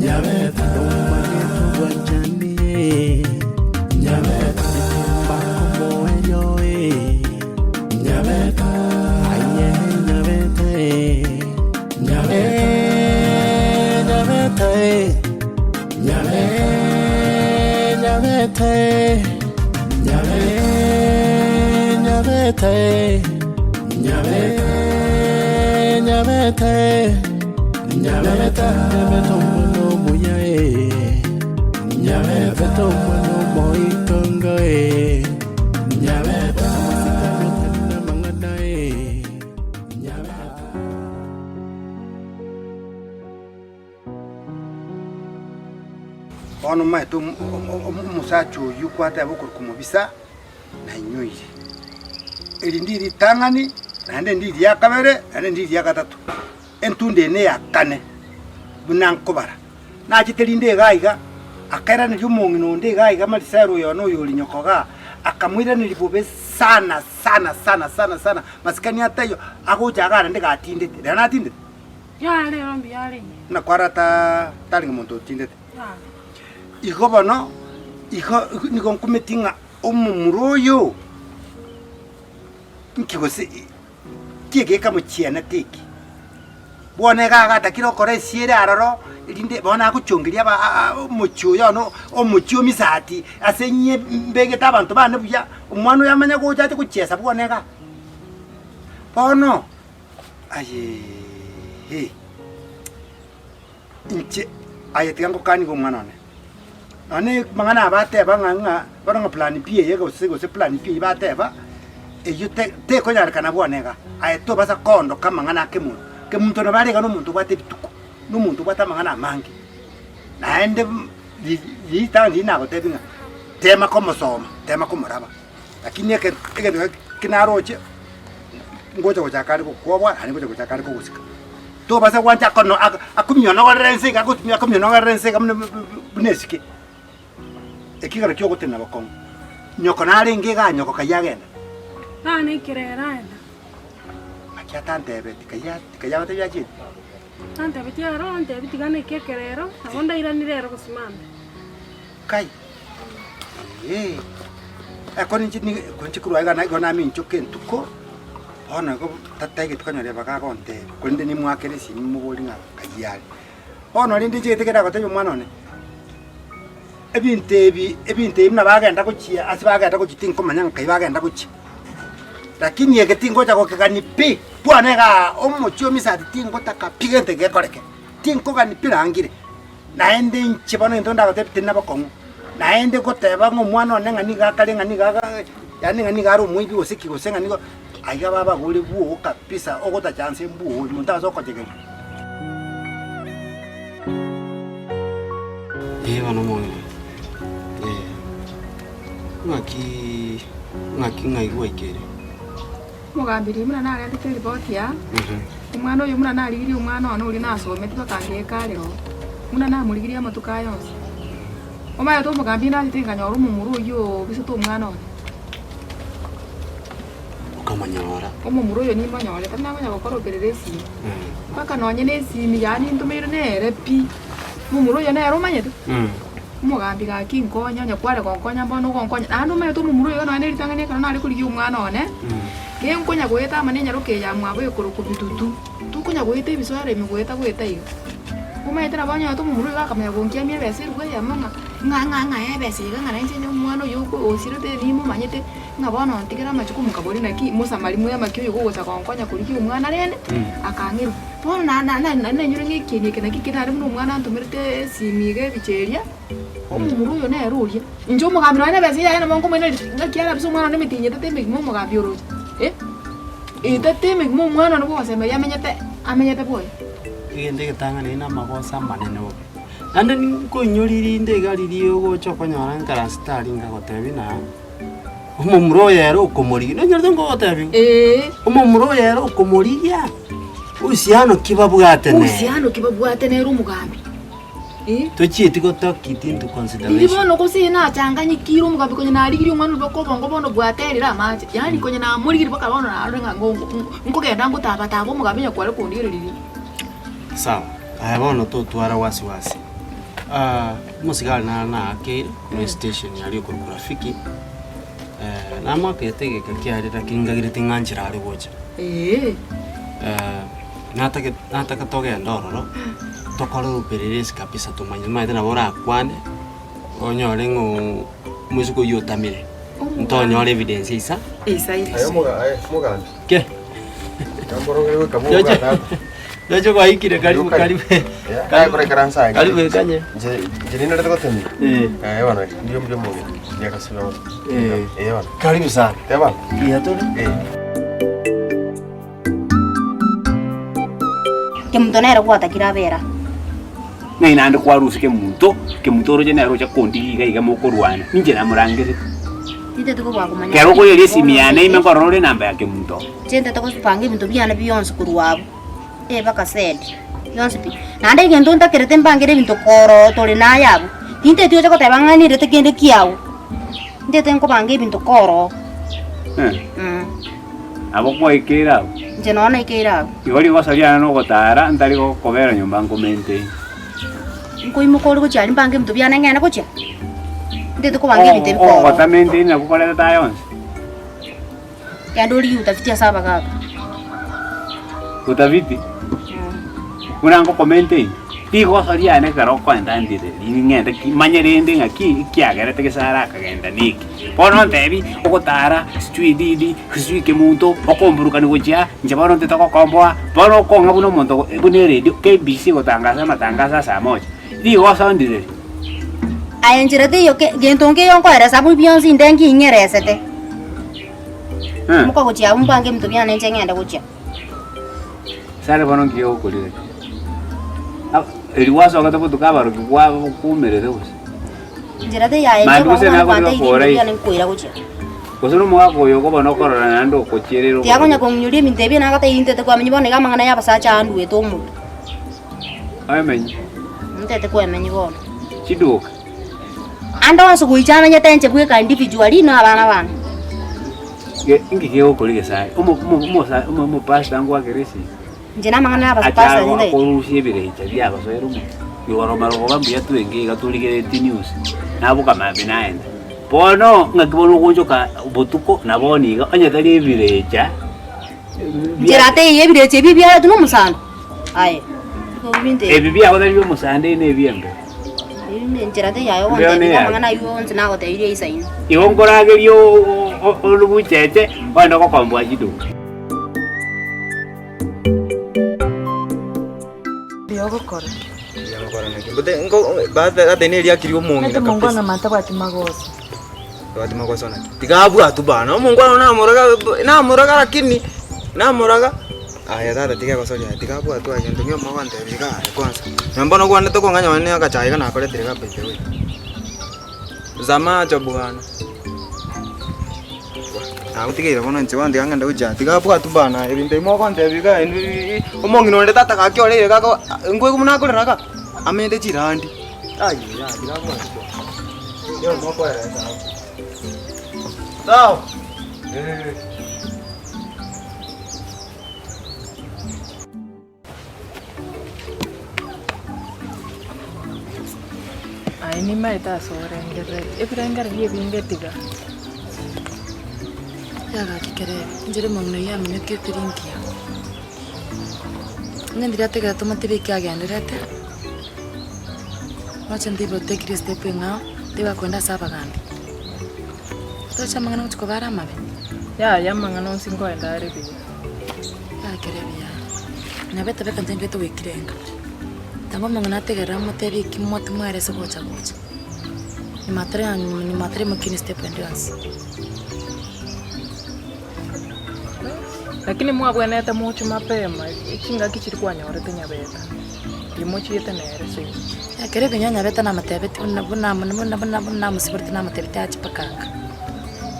Nyabeta Umanye Tuwajani Nyabeta Bako Moenyo Nyabeta Aye Nyabeta Nyabeta Nyabeta Nyabeta Nyabeta Nyabeta Nyabeta Mwono Muyae Nyabeta Mwono Moitonga Nyabeta Masika Manganae Nyabeta Ono maitu musacho yukwata abukuru kumubisa na nyoyi eri ndiri tangani nande ndiri ya kabere nande ndiri ya gatatu entunde ne ya kane bunankobara na kiterinde gaiga akera ni jumungi no nde gaiga malisero yono yoli nyokoga akamwira ni libobe sana masikani atayo akujagara ndega atinde na atinde yale rombi yale na kwarata talinga muntu tinde iko bano iko niko kumetinga omumuroyo nkigose kige kama chiana tiki bone gaga takiro kore siere araro linde bona kuchongiria ba muchuyo no omuchuyo misati asenye mbege tabantu bane buya umwana yamanya ko cyate kuchesa bone ga bono aye he inche ayetigango kani ko mwana ne ane mangana abate banganga baranga plan pie yego se plan pie bate ba eyo te ko nyarka na bonega ayeto basa kondo kama ngana ke muntu na bale ga no muntu bate bituko no muntu bata mangana mangi naende li ta li na go tebinga tema como soma tema como raba lakini ke kinaroche ngoja ko chakari ko kwa ani ngoja ko chakari ko usika to basa kwanja kono akumyo no rense ga akumyo no rense ga bunesike ekigaro kyo gutena bakon nyoko nari ngiga nyoko kayagenda nani kirera enda akyatante beti kayagate byaje tante bitero ante bitigane kekerero abonda iranirero kusimama kai akoni chini konchi kuruaga na gona min chokentuko ona go tatege tukanyore baka konte kunde ni mwakere si mubolinga kayali ono lindi jetekera gote mwana ne ebinte na bagenda kuchia asibagenda kuchitinko manyanga kai bagenda kuchi lakini yeketingo chako kekani pi bwanega omuchio misati tingo takapigente gekoreke tinko kani pirangire naende nchibano ndonda gote na bakongo naende goteba ngo mwana one ngani gakale ngani gaga yani ngani garo mwibi osiki gosenga niko aiga baba gole buo kapisa ogota chance buo muntazo kotege bano moyo ngaki ngaigwa ikere mugambiri muna nari andike report ya umwana uyu muna narigirie umwana ono uri nasomete bakangekarero muna namurigirie amatuka yose omaye to mugambi nathinganya oru mumuru uyu bisuto umwana ono ukamanyora omumuru uyu ni manyore kana manya gukora opereresi baka nonye nesimi yani ntumire nere pi mumuru uyu nero manyete mugambi ga kinkonya nyakware konkonya mbono konkonya andu mayo to mumuru uyu no neri tangane kana nari kurigie umwana one ngenkonya gweta manenya roke ya mwabo yokoroku bitutu tukonya gweta ibisware migweta gweta iyo umaitira banya to mumuru gakamenya gonkia mie bese rugwe ya mama nga bese ga ngana nje mwana yuko osirete rimo manyete ngabona ntikira machuku mukabori naki musa malimu ya makyo yuko gosa konkonya kuriki umwana rene akangiru bona na nyure ngikini kana kikira mu umwana ntumirite simige bicheria omumuru yo na eruria njo mugamiro na bese ya na mongo mwene ngakiara biso mwana nemitinye tete mu mugambiro tete mu mwana no bose me amenyete boy igende gitangana ina magosa manene obe ande ko nyoriri ndegari riyo gocho konyora ngara stari ngagotebi na umumuro yero ukomori no nyordo ngotebi umumuro yero ukomoriya usiano kibabwatene ru mugambi tochiti gotoki into consideration ibono ko sina changanyikiro mugambi konye narigiri umwana uboko bongo bono bwaterira maje yani konye na murigiri boka bono na arenga ngongo ngogenda ngutaba tabo mugambi nyakware kundiriri sawa bono tutwara wasiwasi musigari na akiri kuri station yari ku rafiki namakete gakiarira kingagirite nganjira ari gocha nataka togenda ororo tokora upelelezi kabisa tumanye maite na bora akwane onyore ngo muzuko yotamire ntonyore evidence isa ayo muganda ke kamborongere kabuga na Jojo kwa hiki karibu kaya kore karansa karibu kanye je nina ndako temi wana ndio mdomo ya kasema wana karibu sana teba iya to Kemutonera gwatakira bera ngai nande kwarusi kemuto roje na roja kondi iga mokorwana ninje na murangire tite tuko bwa kumanya kero ko yeri simiana ime korore namba ya kemuto tente tuko pange bintu byana biyonse kuruwabo baka said yonse pi nande gendo ntakirete mbangire bintu koro tole na yabo tinte tyo ko tabanganire tekende kiawo ndete nko bange bintu koro abo ko ikera je nona ikera yori wasalia no gotara ndari ko kobera nyumba ngomente nko imukoro ko cyari mbange bintu byana ngana ko cya ndete ko bange bintu koro gotamente na kukoleta tayons yandoli utafitia saba kaka utaviti unango komente tigo salia ne karo kwenda ndire ngenda manyerende ngaki kiagere teke sara kagenda niki pono ntebi okotara street kisuike muntu okomburuka ni goja njabano tetako komboa pono ko ngabuno muntu bune radio KBC gotangaza matangaza saa moja tigo sandire ayenjirete yo gentonge yonko era sabu bionzi ndengi ingeresete muko goja umbange mtu byana ngenda goja sare pono ngiyo kulire eliwaso akatapo tukabaro kwa kumerere wose njirate yae manduse na ko kore yana nkoira gocha kosoro mwako yo ko bono korora nando ko cherero tiagonya kongnyuri mintebi na kata intete kwa menyibone kama ngana yaba sacha andu etomu amenyi intete kwa menyibone chiduka ando waso kuichana nyetenche bweka individually no abana bana ingike okolike sai umo pastor ngwa keresi njena mangana yaba pasta ninde korushie birecha byaba so erumo yoro maro bambuya tuenge gatuligere news nabo kama binaenda pono ngakibono kunjoka botuko naboniga anyatali birecha njirate yebireche bibya tuno musana aye ebibya kodali byo musande ne byembe njirate yayo wonde mangana yonze nago tayire isaino iwongorage lyo olubucheche wanda ko kwambwa jidu Yogokora. Yogokora nake. Bote ngo baada atene kiri omongi kabisa. Mungu na mataba atimagoso. Atimagoso nake. Tigabu atubana. Mungu na muraga lakini na muraga. Aya dada tiga gosoja. Tigabu atu ayo ndumyo mawante biga kwanza. Nyambono kwa ndetoko nganya wane akachaiga na kole tiga pete we. Zama chabugana. Autigira bono nche wandi angenda uja tigabu atubana ebinte mo kwante biga omongi no ndeta taka kyole kako ngwe kumuna kule raka amende chirandi ayi ya tigabu yo no kwa era sawa ai ni mai ta sorengere efrengere yebingetiga yaga kikere njere mangno ya mineke tirinkia nendira tegera tomate kya genderete wacha ndibo tekiri step nga deba kwenda saba gandi tocha mangano chikobara mabe ya mangano singo enda rebi ya kerebi ya nabeta beka njenge to wekirenga tambo mangana tegera motebi kimot mwere se bocha bocha ni matre mkini step endurance lakini mwabwanete mucho mapema ikinga kichiri kwanyorete nyabeta imochiyete nere swi kere binyanya beta na matebeti buna musibirti na matebeti achipakanga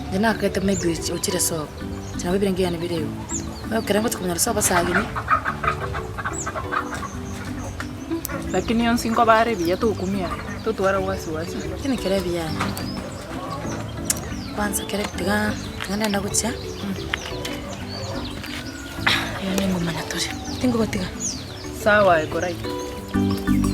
ndina akete maybe uchire so cyangwa birengiye ne bireyo kere ngo tukumenya so basagini lakini yon sinko bare biya to kumia to twara wasi kini kere biya kwanza kere tiga ngana gucha yani ngoma natore tingo batiga sawa ekorai Thank you.